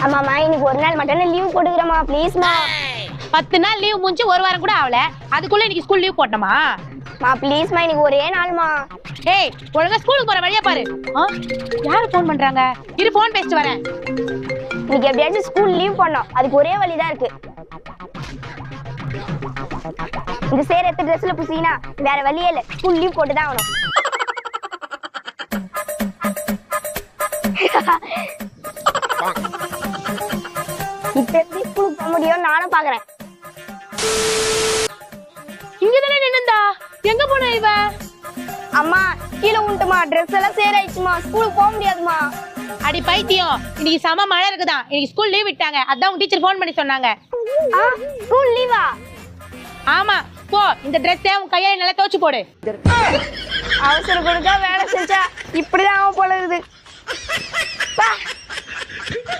ஆமாம்மா இன்னைக்கு ஒரு நாள் மட்டும் லீவ் போட்டுக்கிறேம்மா ப்ளீஸ்மா. 10 நாள் லீவ் முடிஞ்சு ஒரு வாரம் கூட ஆகல, அதுக்குள்ள இன்னைக்கு ஸ்கூல் லீவ் போட்டோமா? மா ப்ளீஸ்மா இன்னைக்கு ஒரே நாள்மா. ஏய் ஒழுங்கா ஸ்கூலுக்கு போற வழியா பாரு. யாரு ஃபோன் பண்றாங்க? இரு ஃபோன் பேசிட்டு வரேன். இன்னைக்கு எப்படியாச்சும் ஸ்கூல் லீவ் பண்ணோம், அதுக்கு ஒரே வழிதான் இருக்கு. இந்த சேர் எடுத்து ட்ரெஸ்ல புசினா வேற வழியே இல்லை, ஸ்கூல் லீவ் போட்டு தான் ஆகணும். இப்ப எப்படி ஸ்கூலுக்கு போக முடியும் நானும் பாக்குறேன். இங்கதானே நின்னுந்தா, எங்க போன இவ? அம்மா கீழே உண்டுமா, ட்ரெஸ் எல்லாம் சேராயிடுச்சுமா, ஸ்கூலுக்கு போக முடியாதுமா. அடி பைத்தியம், இன்னைக்கு செம மழை இருக்குதான், இன்னைக்கு ஸ்கூல் லீவ் விட்டாங்க, அதான் உங்க டீச்சர் ஃபோன் பண்ணி சொன்னாங்க. ஸ்கூல் லீவா? ஆமா போ, இந்த ட்ரெஸ்ஸை உன் கையால நல்லா துவைச்சு போடு. அவசரப்படுத்தா வேலை செஞ்சா இப்படிதான் போல இருக்குது.